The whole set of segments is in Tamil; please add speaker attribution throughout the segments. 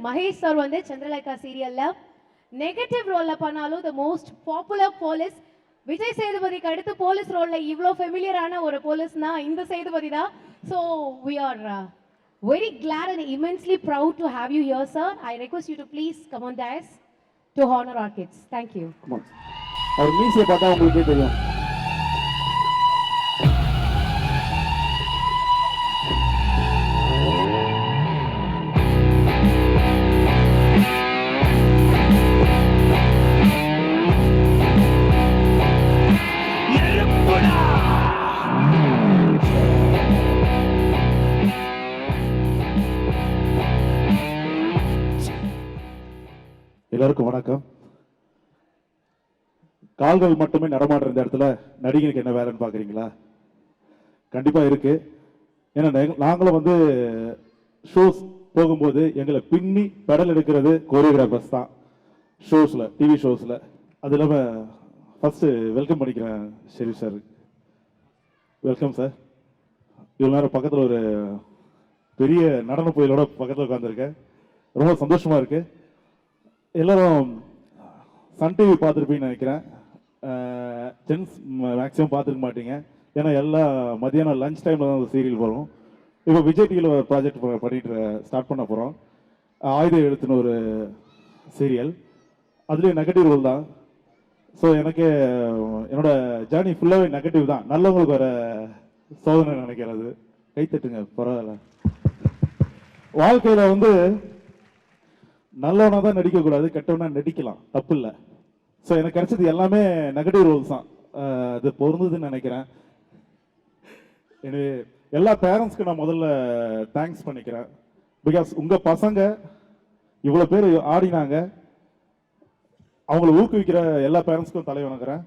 Speaker 1: மகேஷ் சார் வந்து சந்திரலேகா சீரியல்ல நெகட்டிவ் ரோல்ல பண்ணாலும் the most popular police Vijay சேதுபதிக்கு அடுத்து போலீஸ் ரோல்ல இவ்ளோ ஃபெமிலியரான ஒரு போலீஸ்னா இந்த சேதுபதி தான். So we are very glad and immensely proud to have you here, sir. I request you to please come on dais to honor our kids. Thank you.
Speaker 2: Come on. அவர் மீசியை பார்த்தா உங்களுக்கே தெரியும். எல்லாருக்கும் வணக்கம். கால்கள் மட்டுமே நடமாடுற இந்த இடத்துல நடிகனுக்கு என்ன வேலைன்னு பாக்குறீங்களா? கண்டிப்பா இருக்கு. ஏன்னா நாங்களும் வந்து ஷோஸ் போகும்போது எங்களை பின்னி பெடல் எடுக்கிறது கோரியோகிராஃபர்ஸ் தான் ஷோஸ்ல, டிவி ஷோஸ்ல. அது இல்லாம ஃபர்ஸ்ட் வெல்கம் பண்ணிக்கிறேன் ஷெரீப் சார். Welcome sir. இவ்வளவு நேரம் பக்கத்தில் ஒரு பெரிய நடன புயலோட பக்கத்தில் உட்காந்துருக்கேன். ரொம்ப சந்தோஷமா இருக்கு. எல்லாரும் சன் டிவி பார்த்துருப்பீங்கன்னு நினைக்கிறேன். ஜென்ஸ் மேக்ஸிமம் பார்த்துருக்க மாட்டீங்க. ஏன்னா எல்லாம் மதியானம் லஞ்ச் டைமில் தான் சீரியல் வரும். இப்போ விஜய் டிவியில் ஒரு ப்ராஜெக்ட் பண்ணிட்டு ஸ்டார்ட் பண்ண போகிறோம். ஆயுத எழுத்துன்னு ஒரு சீரியல். அதுலேயும் நெகட்டிவ் ரோல் தான். ஸோ எனக்கு என்னோட ஜேர்னி ஃபுல்லாகவே நெகட்டிவ் தான். நல்லவங்களுக்கு வர சோதனை நினைக்கிறது. கைத்தட்டுங்க, பரவாயில்ல. வாழ்க்கையில் வந்து நல்லவனா தான் நடிக்கக்கூடாது, கெட்டவனா நடிக்கலாம், தப்பு இல்லை. ஸோ எனக்கு கிடைச்சது எல்லாமே நெகட்டிவ் ரோல்ஸ் தான். அது பொருந்ததுன்னு நினைக்கிறேன். எனவே எல்லா பேரண்ட்ஸ்க்கு நான் முதல்ல தேங்க்ஸ் பண்ணிக்கிறேன். பிகாஸ் உங்கள் பசங்க இவ்வளோ பேர் ஆடினாங்க. அவங்கள ஊக்குவிக்கிற எல்லா பேரண்ட்ஸ்க்கும் தலை வணங்குறேன்.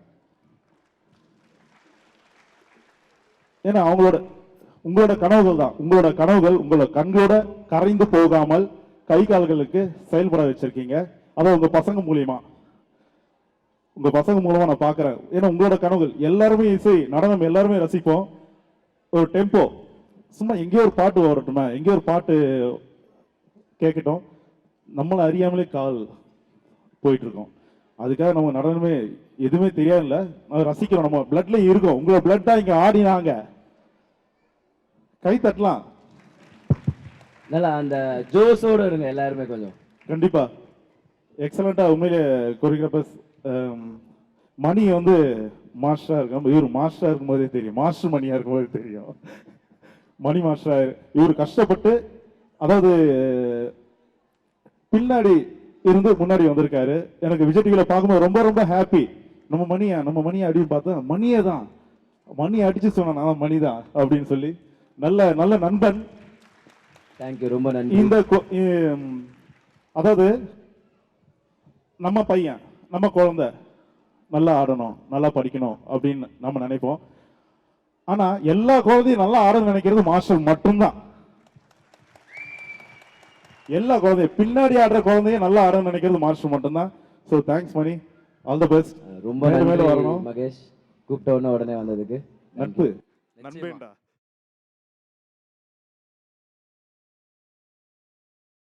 Speaker 2: ஏன்னா உங்களோட கனவுகள் தான், உங்களோட கனவுகள் உங்களோட கண்களோட கரைந்து போகாமல் கை கால்களுக்கு செயல்பட வச்சிருக்கீங்க. அதான் உங்க பசங்க மூலியமா நான் பாக்குறேன். ஏன்னா உங்களோட கனவுகள் எல்லாருமே இசை நடனம் எல்லாருமே ரசிப்போம். ஒரு டெம்போ சும்மா எங்கேயோ ஒரு பாட்டு வரட்டுமே, எங்கேயோ ஒரு பாட்டு கேட்கட்டும், நம்மளை அறியாமலே கால் போயிட்டு இருக்கோம். அதுக்காக நம்ம நடனமே எதுவுமே தெரியாதுல்ல, நம்ம ரசிக்கிறோம். நம்ம பிளட்ல இருக்கும். உங்களோட பிளட் தான் இங்க ஆடினாங்க. கை தட்டலாம்.
Speaker 3: நல்லா அந்த ஜோஸோட இருங்க எல்லாருமே கொஞ்சம்.
Speaker 2: கண்டிப்பா எக்ஸலண்டா. உண்மையிலே கொரியோகிராஃபர்ஸ் மணி வந்து மாஸ்டரா இருக்கும். இவர் மாஸ்டரா இருக்கும் போதே தெரியும், மாஸ்டர் மணியா இருக்கும் போதே தெரியும். மணி மாஸ்டரா இவர் கஷ்டப்பட்டு, அதாவது பின்னாடி இருந்து முன்னாடி வந்திருக்காரு. எனக்கு விஜய் டிவில பார்க்கும்போது ரொம்ப ரொம்ப ஹாப்பி. நம்ம மணியா அப்படின்னு பார்த்தா மணியே தான், மணி அடிச்சு சொன்னா நான் மணி தான் அப்படின்னு சொல்லி நல்ல நல்ல நண்பன்.
Speaker 3: தேங்க்யூ, ரொம்ப நன்றி.
Speaker 2: இந்த அதாவது நம்ம பையன், நம்ம குழந்தை நல்லா ஆடணும், நல்லா படிக்கணும் அப்படின்னு நம்ம நினைப்போம். ஆனா எல்லா குழந்தையும் நல்லா ஆடணும்னு நினைக்கிறது மாஸ்டர் மட்டும்தான். எல்லா குழந்தையும் பின்னாடி ஆடுற குழந்தையும் நல்லா ஆடணும்னு நினைக்கிறது மாஸ்டர் மட்டும்தான். So thanks Mani, all the best.
Speaker 3: ரொம்ப மேல வரணும் மகேஷ், கூப்பிட்ட உடனே வந்ததுக்கு
Speaker 2: நட்பு நண்பேண்டா.